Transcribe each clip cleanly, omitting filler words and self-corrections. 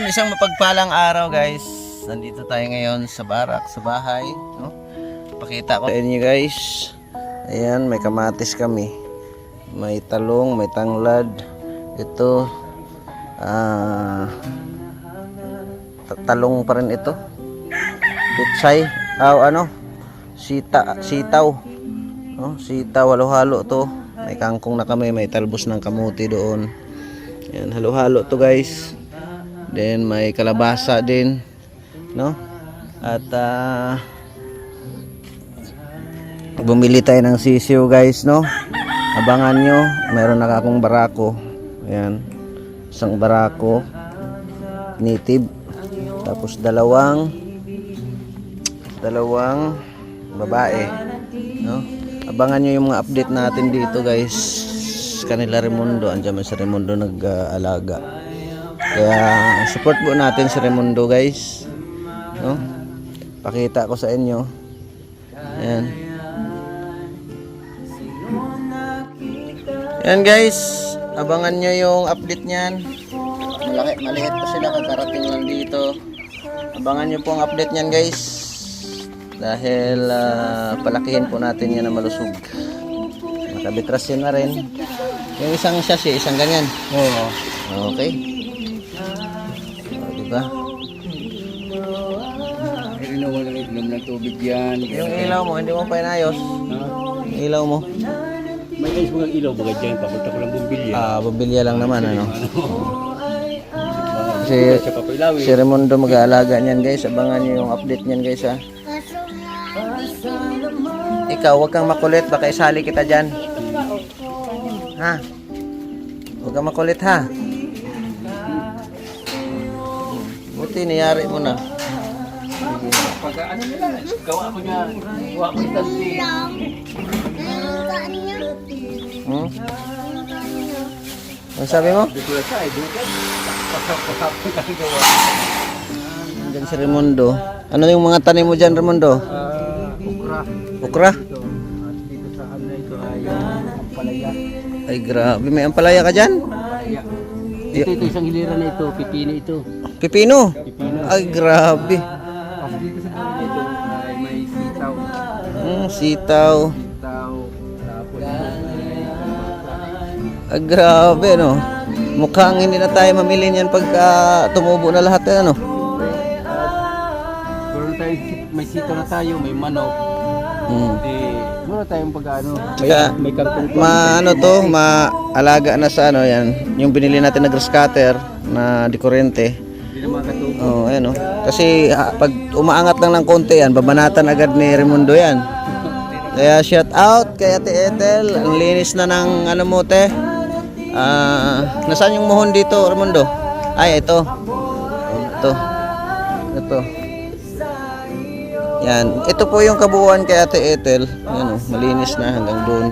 isang mapagpalang araw guys. Nandito tayo ngayon sa barak, sa bahay, no? Pakita ko sa inyo guys. Ayan, may kamatis kami. May talong, may tanglad. Ito talong pa rin ito. Pitsay, sitaw. No, sitaw halo-halo to. May kangkong na kami, may talbos ng kamuti doon. Ayan, halo-halo to guys. Then may kalabasa din, no? At bumili tayo ng sisiw guys, no? Abangan nyo, mayroon na akong barako. Ayan, isang barako native, tapos dalawang babae, no? Abangan nyo yung mga update natin dito guys. Kanila Raimundo, andyan man si Raimundo nag-alaga. Kaya support po natin si Raimundo guys, no? Pakita ko sa inyo. Ayan. Ayan guys, abangan nyo yung update nyan. Maliit pa sila, kakarating lang dito. Abangan nyo po ang update nyan guys. Dahil palakihin po natin yan na malusog. Nakabitras yun na rin. Yung isang sachet, isang ganyan. Oo. Okay. O, diba? Ilaw mo lang inom ng tubig yan. Yung ilaw mo, hindi mo pa inayos. Yung ilaw mo. May ayos mo ng ilaw baga dyan. Papunta ko lang bumbilya. Bumbilya lang naman, ano. Si Raimundo mag-aalaga niyan guys. Abangan niyo yung update niyan guys, ha. Ikaw, huwag kang makulit. Baka isali kita dyan. Ha? Huwag kang makulit, ha? Buti, niyari mo na. Pagka ano nila, gawa ko niya. Gawa ko itang Ano sabi mo? dito na siya. Pasap-pasap kasi gawa. Diyan si Raimundo. Ano yung mga tanim mo dyan, Raimundo? Ukra. Okra? Dito sa ano ito ay ampalaya. Ay grabe, may ampalaya ka dyan? Ito isang hilira na ito. Pipino ito. Pipino? Pipino. Ay grabe. Tapos dito sa gawin ito ay may sitaw. Sitaw. Sitaw. Tapos Ay grabe, no? Mukhang hindi na tayo mamili niyan pagka tumubo na lahat, ano? may sitaw na tayo, may manok. Muna tayong pag-ano. Kaya, May kangkong. maalaga na sa ano yan. Yung binili natin na grass cutter na dekorente. Hindi na makatubo. Oh, ayan, oh. Kasi pag umaangat lang ng konti yan, babanatan agad ni Raimundo yan. Kaya shout out kay Ate Ethel. Ang linis na ng ano mo, te. Nasaan yung muhon dito, Raimundo? Ay, ito. Ito. Yan. Ito po yung kabuuan kay Ate Ethel. Yan, oh, malinis na hanggang doon.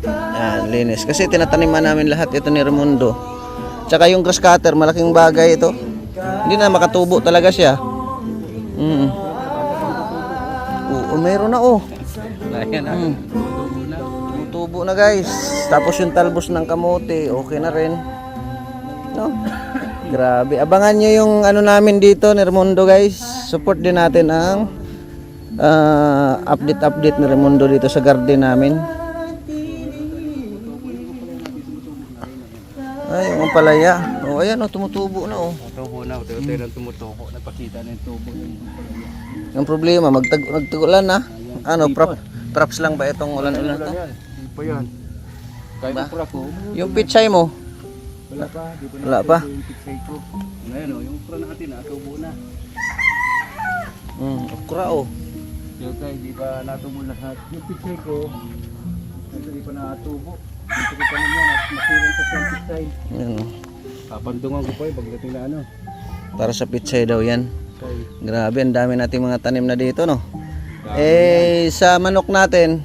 Yan, linis. Kasi tinataniman namin lahat ito ni Raimundo. Tsaka yung grass cutter, malaking bagay ito. Hindi na makatubo talaga siya. Oo, meron na, oh. Ayan na. Tumutubo na guys. Tapos yung talbos ng kamote, okay na rin. No? Grabe. Abangan nyo yung ano namin dito ni Raimundo guys. Support din natin ang update ni Raimundo dito sa garden namin. Ay, yung palaya. Oh, ayan, oh, tumutubo na, oh. Tubo na. Ito lang tumutubo. Nagpakita na yung tubo. Yung problema, magtagulan na. Ano, props lang ba itong ulan-ulan to? Hindi pa yan. Kahit Ba? ukra ko. Yung pitsay mo? Wala pa. Di pa Wala pa? Yung pitsay ko. Ngayon o, yung ukra natin natubo na. Okra, oh. Yung tayo, di pa natubo lahat. Yung pitsay ko, ito di pa natubo. Ito di pa naman at masilang sa siyang pitsay. Yan, oh. Kapandungan ko pa eh, pagdating na ano. Para sa pitsay daw yan. Okay. Grabe, ang dami nating mga tanim na dito, no? Sa manok natin,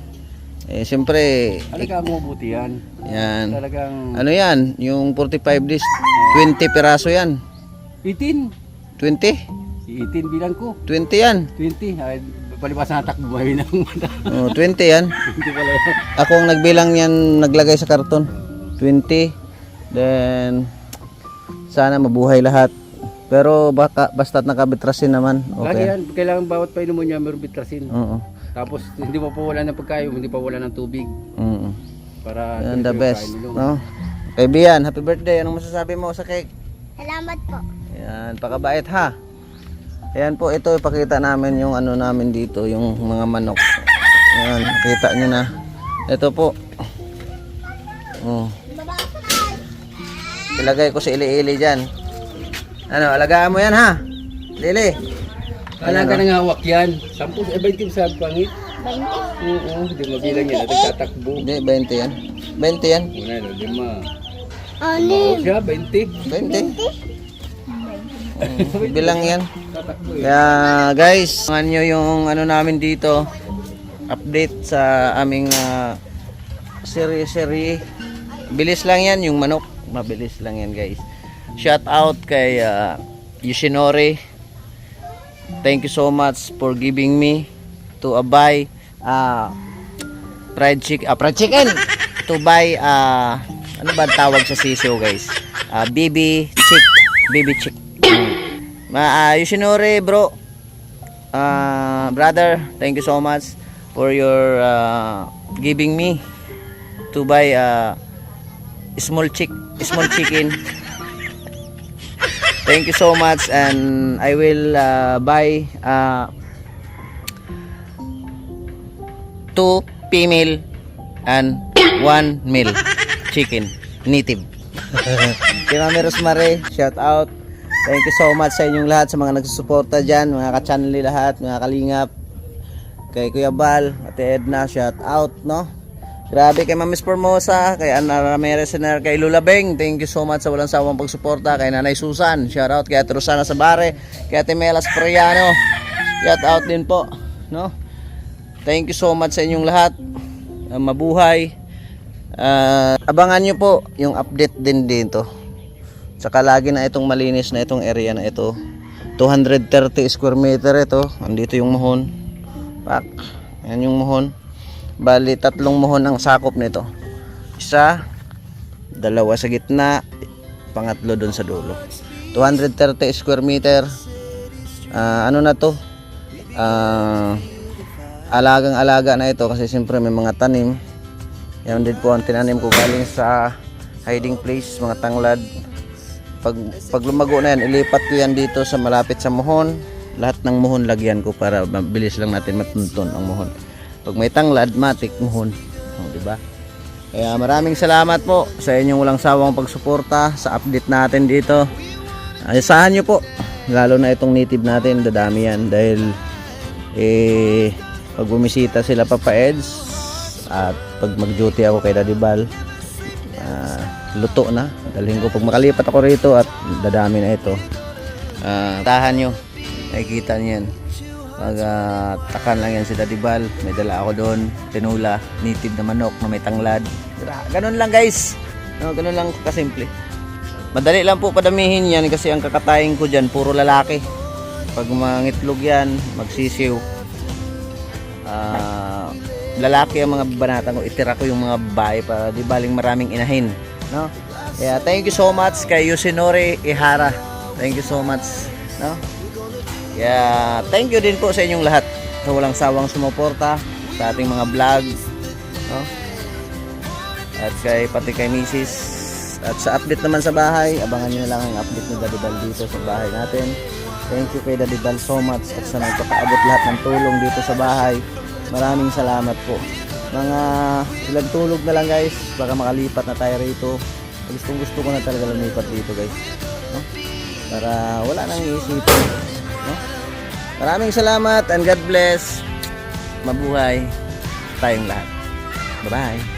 siyempre, Talagang mabuti yan. yan. Talagang Ano yan? Yung 45 days, 20 piraso yan. 18. 20? Si 18 bilang ko. 20 yan. 20. Ay, palibas na takbo ba yun ang 20 yan. 20 pala yan. Ako ang nagbilang yan, naglagay sa karton. 20. Then, sana mabuhay lahat. Pero baka basta't nakabitrasin naman. Lagi Okay. yan, kailangan bawat painuman niya mayroong bitrasin. Oo. Tapos hindi pa wala ng pagkain, hindi pa wala ng tubig Oo. para Yan the diretso yung best, kain nila. no? Kay Bian, happy birthday. Anong masasabi mo sa cake? Salamat po. Yan, pakabait ha. Ayan po, ito ipakita namin yung ano namin dito, yung mga manok. Ayan, nakita nyo na. Ito po. Oh. Ilagay ko si Ili-Ili dyan. Ano, alagaan mo yan ha? Lili. Alaga ng hawak yan. 20 sa pangit. 20. Oo, hindi mabilang yan. Nagtatakbo. Hindi, 20 yan. 20 yan. Una, 5. Ano? Oo siya, 20. 20. Bilang yan. Tatakbo eh. Kaya guys, abangan nyo yung ano namin dito. Update sa aming seri-seri. Bilis lang yan yung manok. Mabilis lang yan guys. Shout out kay Yoshinori. Thank you so much for giving me to buy fried chicken to buy ano ba tawag sa sisiw guys? BB chick. Yoshinori bro. Brother, thank you so much for your giving me to buy small chicken. Thank you so much, and I will buy 2 female and 1 male chicken native. Kay Mami Rosemary, shout out. Thank you so much sa inyong lahat, sa mga nagsusuporta dyan, mga ka-channel lahat, mga kalingap. Kay Kuya Bal, Ate Edna, shout out, no? Grabe kay Mami Formosa, kay Ana Ramirez, kay Lula Beng, thank you so much sa walang sawang pagsuporta. Kay Nanay Susan, shout out. Kay Ate Rosana Sabare, kay Ate Mela Spriano, shout out din po, no? Thank you so much sa inyong lahat. Mabuhay. Abangan nyo po yung update din dito. Saka lagi na itong malinis na itong area na ito. 230 square meter ito. Andito yung muhon. Pak. Yan yung muhon. Bali 3 muhon ang sakop nito. Isa, 2 sa gitna, pangatlo doon sa dulo. 230 square meter. Ano na to? Alagang-alaga na ito kasi siyempre may mga tanim. Yan din po ang tinanim ko galing sa hiding place, mga tanglad. Pag lumago na yan, ilipat ko yan dito sa malapit sa muhon. Lahat ng muhon lagyan ko para mabilis lang natin matuntun ang muhon. Pag may tanglad, matik muhon. Diba? Kaya maraming salamat po sa inyong walang sawang pagsuporta sa update natin dito. Ayasahan nyo po. Lalo na itong native natin, dadami yan. Dahil pag bumisita sila Papa Eds at pag mag-duty ako kay Daddy Bal, luto na. Dalhin ko pag makalipat ako rito at dadami na ito. Tahan nyo. Nakikita nyo yan. Takan lang yan si Daddy Bal. May dala ako doon. Tinula. Native na manok na may tanglad. Ganun lang guys. No, ganun lang kasimple. Madali lang po padamihin yan kasi ang kakatayin ko dyan puro lalaki. Pag mangitlog yan, magsisiw. Lalaki ang mga banata ko. Itira ko yung mga babae para di baling maraming inahin. No? Kaya thank you so much kay Yoshinori Ihara. Thank you so much. No? Kaya thank you din po sa inyong lahat sa walang sawang sumuporta sa ating mga vlog, no? At pati kay Mrs. At sa update naman sa bahay, abangan nyo na lang ang update ni Daddy Bal dito sa bahay natin. Thank you kay Daddy Bal so much at sa nagpapaabot lahat ng tulong dito sa bahay. Maraming salamat po. Mga ilang tulog na lang guys, baka makalipat na tayo rito. Gusto ko na talaga lumipat dito guys, no? Para wala nang iisipin, no? Maraming salamat and God bless. Mabuhay tayong lahat. Bye-bye.